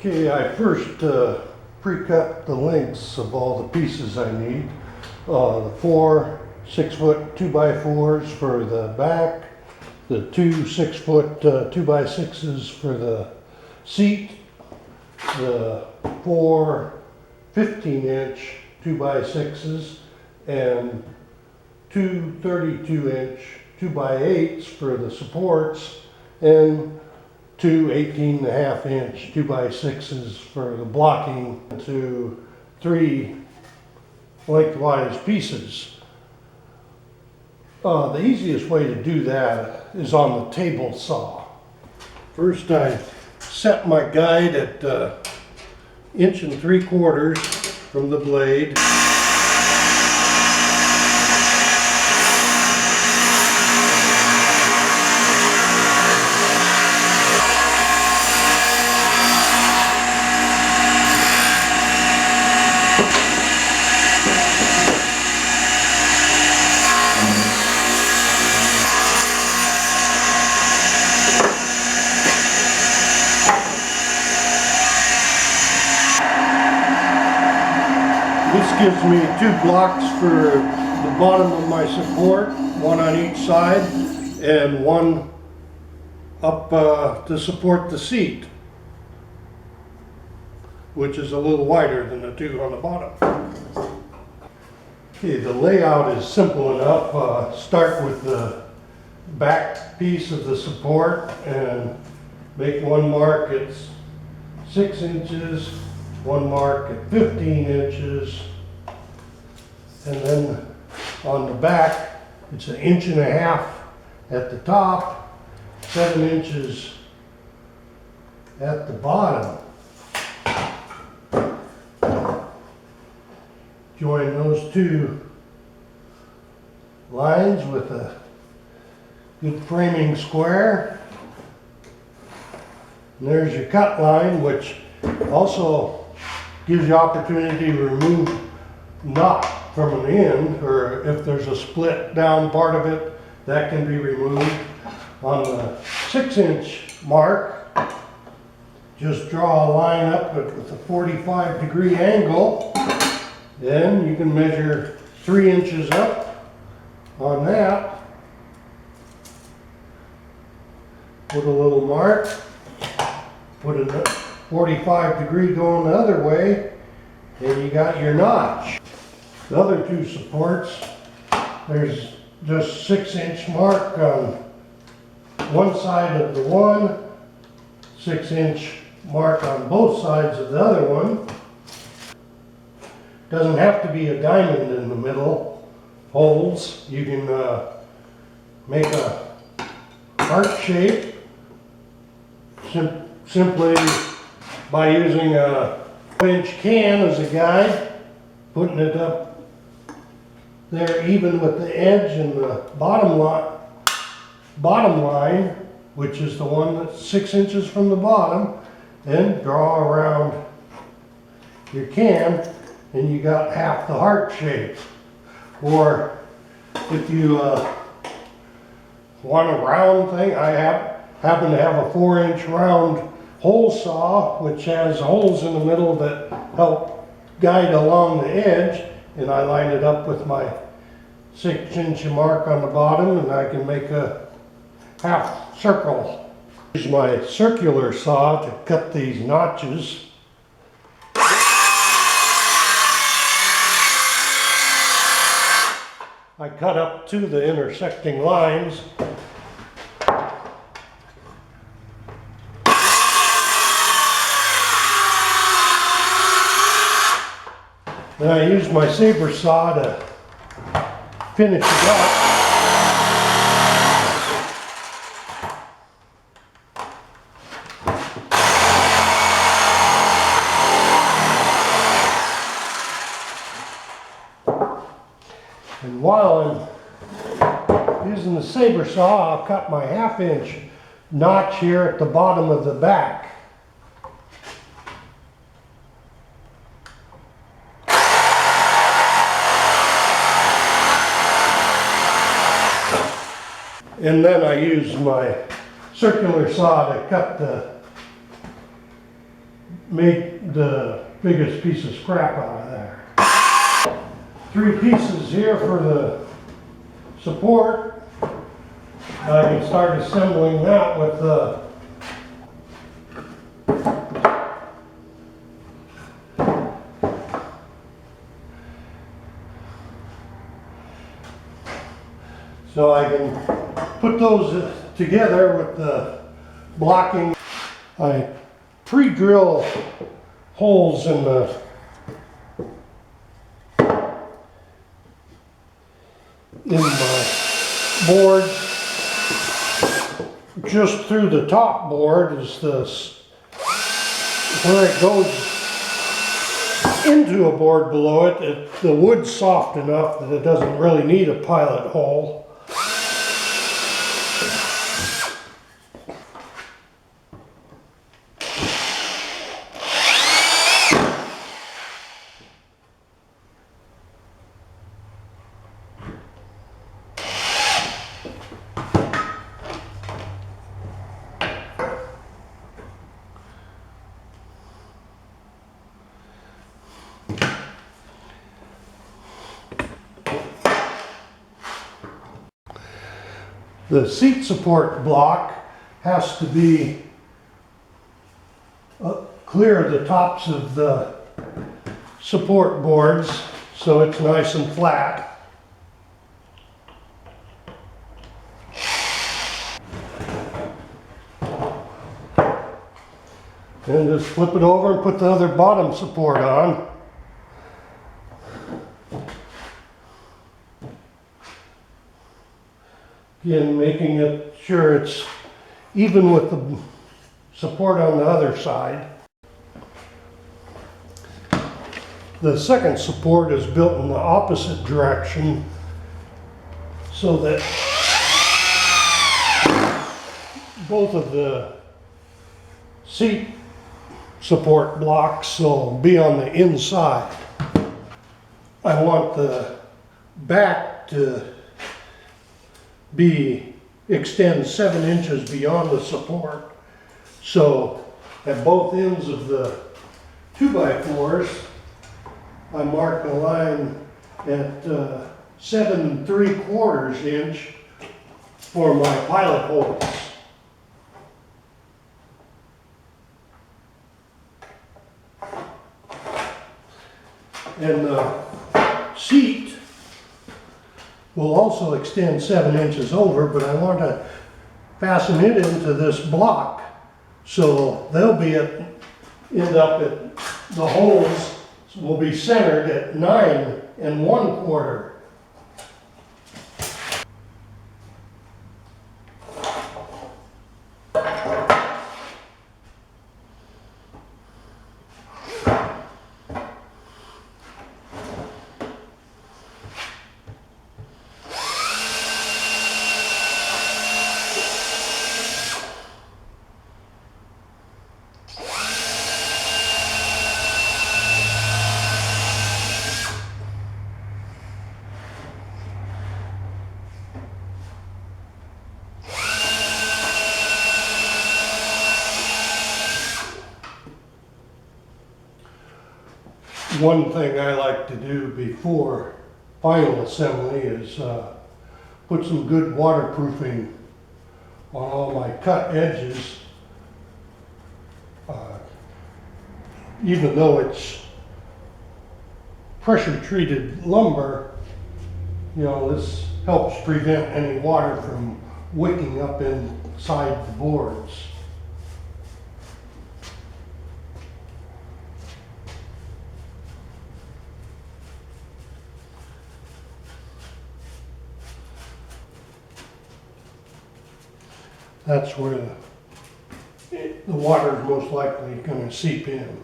Okay, I first pre-cut the lengths of all the pieces I need. The 4 6-foot 2x4s for the back, the 2 6-foot 2x6s for the seat, the 4 15-inch 2x6s, and 2 32-inch 2x8s for the supports, and 2 18.5-inch 2x6s for the blocking, to 3 lengthwise pieces. The easiest way to do that is on the table saw. First, I set my guide at 1 3/4 inches from the blade. This gives me 2 blocks for the bottom of my support, 1 on each side, and 1 up to support the seat, which is a little wider than the 2 on the bottom. Okay, the layout is simple enough. Start with the back piece of the support and make 1 mark at 6 inches, 1 mark at 15 inches, and then on the back it's 1.5 inches at the top, 7 inches at the bottom. Join those 2 lines with a good framing square. And there's your cut line, which also gives you opportunity to remove knot from an end, or if there's a split down part of it, that can be removed. On the 6-inch mark, just draw a line up with a 45-degree angle. Then you can measure 3 inches up on that. Put a little mark, put a 45-degree going the other way, and you got your notch. The other 2 supports, there's just 6-inch mark on one side of the one, 6-inch mark on both sides of the other one. Doesn't have to be a diamond in the middle, holes. You can make a heart shape simply by using a 1-inch can as a guide, putting it up there even with the edge and the bottom line, which is the one that's 6 inches from the bottom. Then draw around your can and you got half the heart shape. Or if you want a round thing, I happen to have a 4-inch round hole saw, which has holes in the middle that help guide along the edge, and I line it up with my 6-inch mark on the bottom, and I can make a half circle. Use my circular saw to cut these notches. I cut up to the intersecting lines. Then I use my saber saw to finish it up. And while I'm using the saber saw, I'll cut my 1/2-inch notch here at the bottom of the back. And then I use my circular saw to cut made the biggest piece of scrap out of there. 3 pieces here for the support. I can start assembling that with the so I can put those together with the blocking. I pre-drill holes in my board. Just through the top board is where it goes into a board below it. The wood's soft enough that it doesn't really need a pilot hole. The seat support block has to be clear of the tops of the support boards so it's nice and flat. And just flip it over and put the other bottom support on. Again, making it sure it's even with the support on the other side. The second support is built in the opposite direction so that both of the seat support blocks will be on the inside. I want the back to extend 7 inches beyond the support. So at both ends of the 2x4s, I mark the line at 7 3/4 inch for my pilot holes. And the seat will also extend 7 inches over, but I want to fasten it into this block. So they'll end up at, the holes will be centered at 9 1/4. One thing I like to do before final assembly is put some good waterproofing on all my cut edges. Even though it's pressure treated lumber, you know, this helps prevent any water from wicking up inside the boards. That's where the water is most likely going to seep in.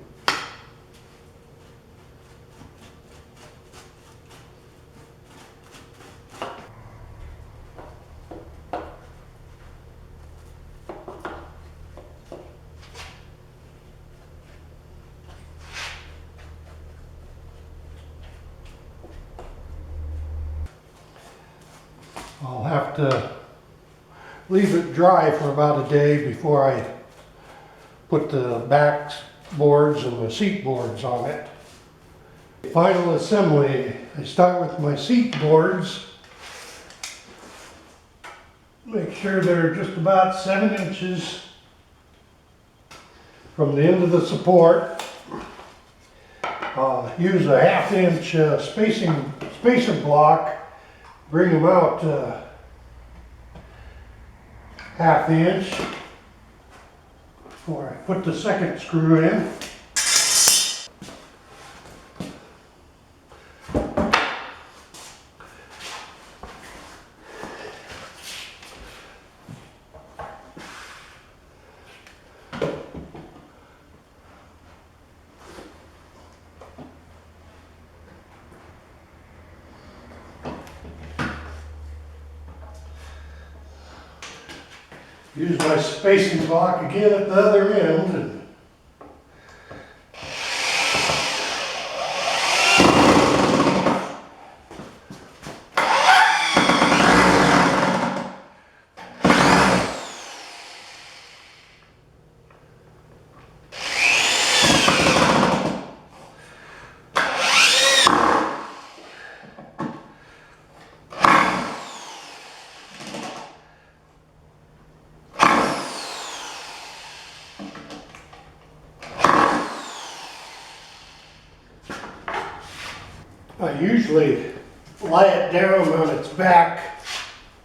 I'll have to leave it dry for about a day before I put the back boards and the seat boards on it. Final assembly, I start with my seat boards. Make sure they're just about 7 inches from the end of the support. Use a 1/2 inch spacer block. Bring them out 1/2 inch before I put the second screw in. Use my spacing block again at the other end. I usually lay it down on its back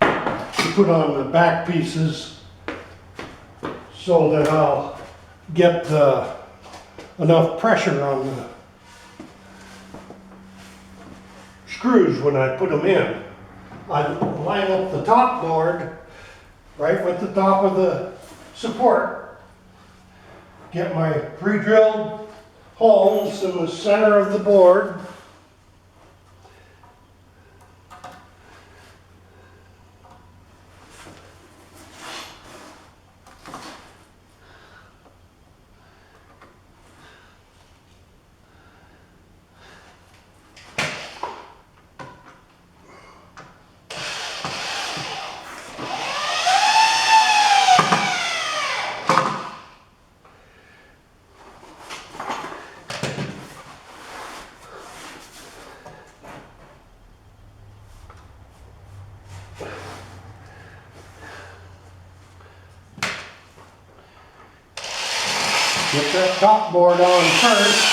to put on the back pieces so that I'll get enough pressure on the screws when I put them in. I line up the top board right with the top of the support, get my pre-drilled holes in the center of the board. Get that top board on first.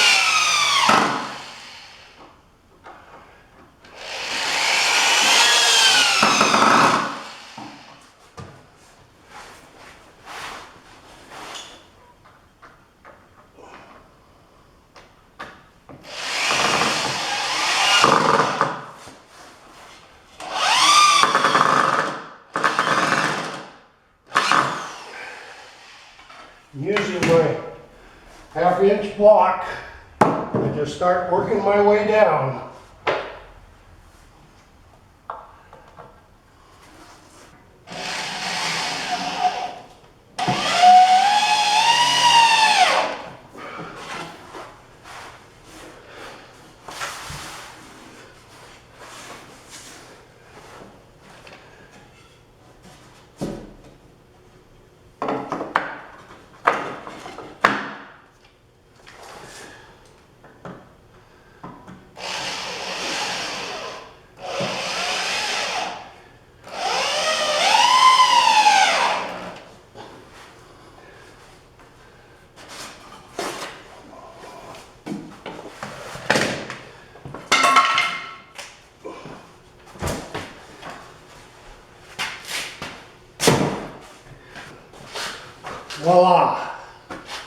Using my 1/2 inch block, I just start working my way down. Voila!